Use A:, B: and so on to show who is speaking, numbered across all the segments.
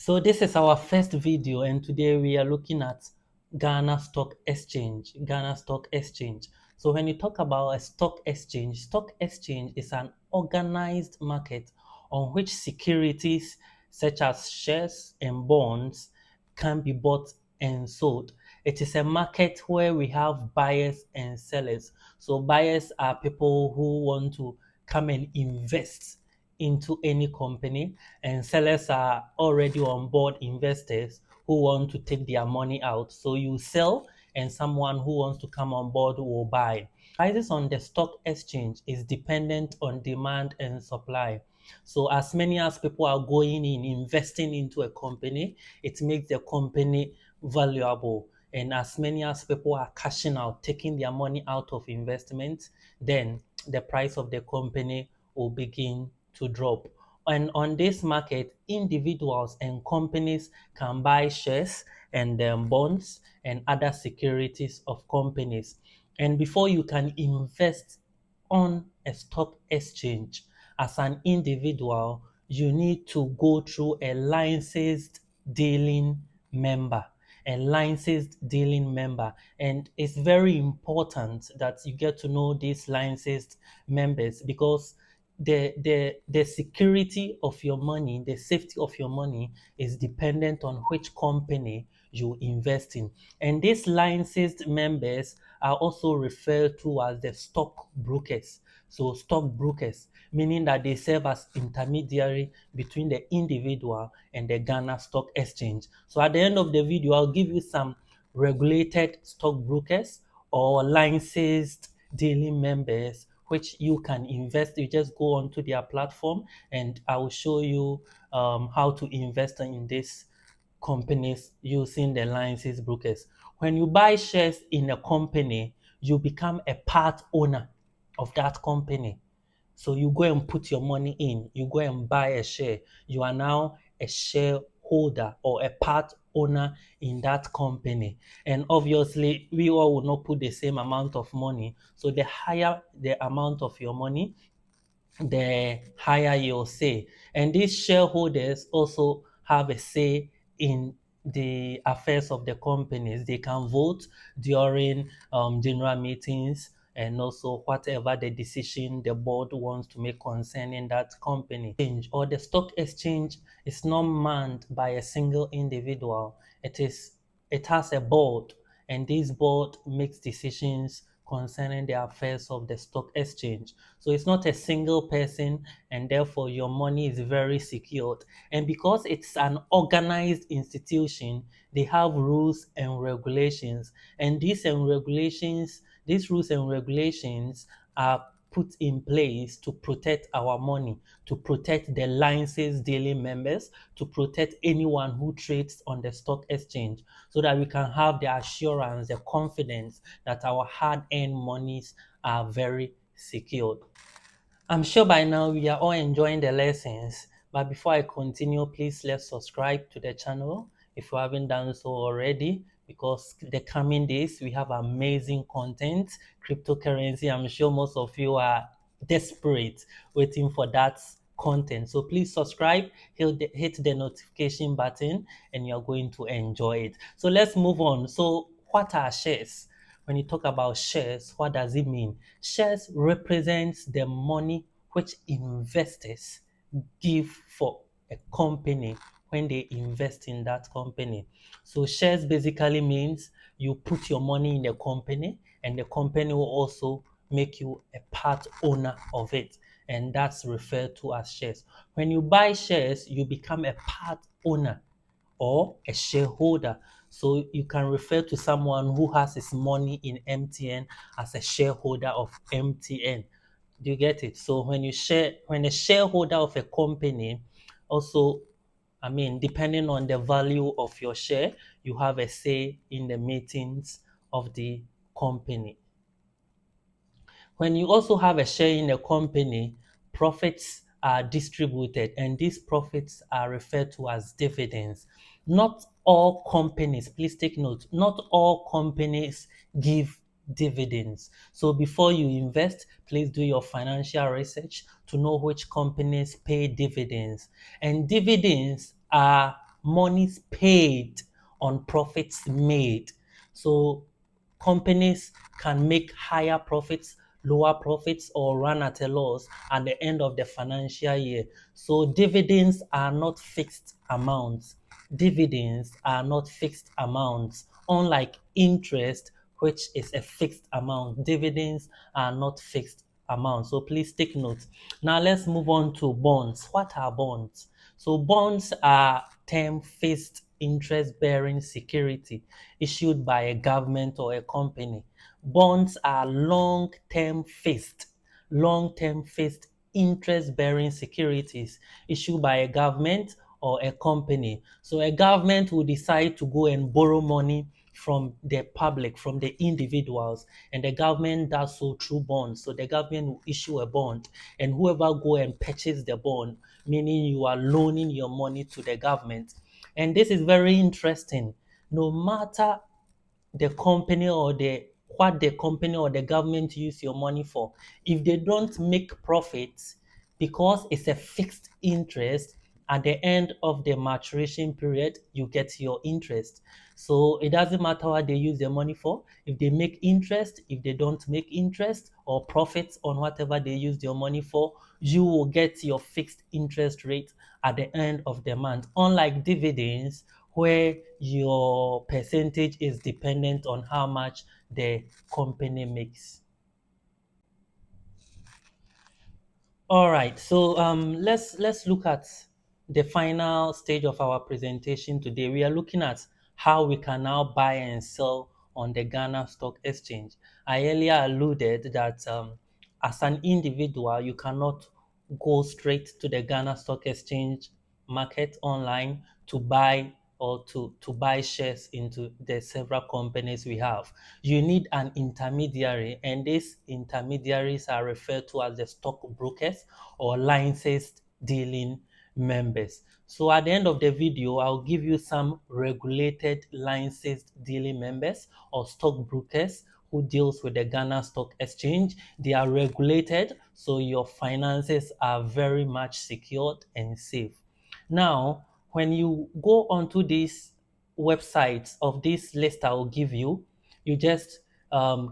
A: So this is our first video, and today we are looking at Ghana Stock Exchange. Ghana Stock Exchange. So when you talk about a stock exchange is an organized market on which securities such as shares and bonds can be bought and sold. It is a market where we have buyers and sellers. So buyers are people who want to come and invest into any company, and sellers are already on board investors who want to take their money out. So you sell, and someone who wants to come on board will buy. Prices on the stock exchange is dependent on demand and supply. So as many as people are going in investing into a company, it makes the company valuable. And as many as people are cashing out, taking their money out of investment, then the price of the company will begin to drop. And on this market, individuals and companies can buy shares and bonds and other securities of companies. And before you can invest on a stock exchange as an individual, you need to go through a licensed dealing member. A licensed dealing member, and it's very important that you get to know these licensed members, because the security of your money, the safety of your money is dependent on which company you invest in. And these licensed members are also referred to as the stock brokers. So stock brokers, meaning that they serve as intermediary between the individual and the Ghana Stock Exchange. So at the end of the video, I'll give you some regulated stockbrokers or licensed dealing members which you can invest. You just go onto their platform, and I will show you how to invest in these companies using the licensed brokers. When you buy shares in a company, you become a part owner of that company. So you go and put your money in, you go and buy a share. You are now a shareholder or a part owner in that company. And obviously, we all will not put the same amount of money. So the higher the amount of your money, the higher your say. And these shareholders also have a say in the affairs of the companies. They can vote during general meetings, and also whatever the decision the board wants to make concerning that company. Or the stock exchange is not manned by a single individual. It has a board, and this board makes decisions concerning the affairs of the stock exchange. So it's not a single person, and therefore your money is very secured. And because it's an organized institution, they have rules and regulations. And these rules and regulations are put in place to protect our money, to protect the licensed daily members, to protect anyone who trades on the stock exchange, so that we can have the assurance, the confidence that our hard-earned monies are very secured. I'm sure by now we are all enjoying the lessons, but before I continue, please let's subscribe to the channel if you haven't done so already, because the coming days we have amazing content, cryptocurrency. I'm sure most of you are desperate waiting for that content. So please subscribe, hit the notification button, and you're going to enjoy it. So let's move on. So what are shares? When you talk about shares, what does it mean? Shares represents the money which investors give for a company when they invest in that company. So shares basically means you put your money in the company, and the company will also make you a part owner of it. And that's referred to as shares. When you buy shares, you become a part owner or a shareholder. So you can refer to someone who has his money in MTN as a shareholder of MTN. Do you get it? So when a shareholder of a company also, I mean, depending on the value of your share, you have a say in the meetings of the company. When you also have a share in a company, profits are distributed, and these profits are referred to as dividends. Not all companies, please take note, not all companies give dividends. So before you invest, please do your financial research to know which companies pay dividends. And dividends are monies paid on profits made. So companies can make higher profits, lower profits, or run at a loss at the end of the financial year. So dividends are not fixed amounts. Dividends are not fixed amounts. Unlike interest, which is a fixed amount, dividends are not fixed amounts. So please take note. Now let's move on to bonds. What are bonds? So bonds are term fixed interest bearing security issued by a government or a company. Bonds are long-term fixed interest bearing securities issued by a government or a company. So a government will decide to go and borrow money from the public, from the individuals, and the government does so through bonds. So the government will issue a bond, and whoever go and purchase the bond, meaning you are loaning your money to the government. And this is very interesting. No matter the company or the what the company or the government use your money for, if they don't make profits, because it's a fixed interest, at the end of the maturation period you get your interest. So it doesn't matter what they use their money for. If they make interest, if they don't make interest or profits on whatever they use your money for, you will get your fixed interest rate at the end of the month. Unlike dividends, where your percentage is dependent on how much the company makes. All right, so let's look at the final stage of our presentation today. We are looking at how we can now buy and sell on the Ghana Stock Exchange. I earlier alluded that as an individual, you cannot go straight to the Ghana Stock Exchange market online to buy or to buy shares into the several companies we have. You need an intermediary, and these intermediaries are referred to as the stockbrokers or licensed dealing members. So at the end of the video, I'll give you some regulated licensed dealing members or stockbrokers who deals with the Ghana Stock Exchange. They are regulated, so your finances are very much secured and safe. Now, when you go onto these websites of this list I will give you, you just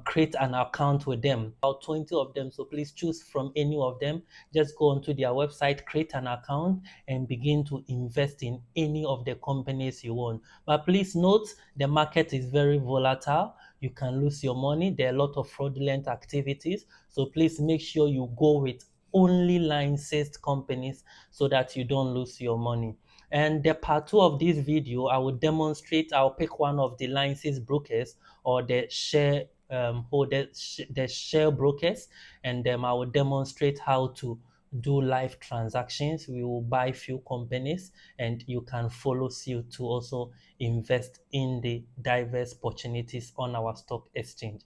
A: create an account with them. About 20 of them, so please choose from any of them. Just go onto their website, create an account, and begin to invest in any of the companies you want. But please note, the market is very volatile. You can lose your money. There are a lot of fraudulent activities. So please make sure you go with only licensed companies so that you don't lose your money. And the part two of this video, I will demonstrate, I'll pick one of the licensed brokers or the share holders, the share brokers, and then I will demonstrate how to do live transactions. We will buy few companies and you can follow suit to also invest in the diverse opportunities on our stock exchange.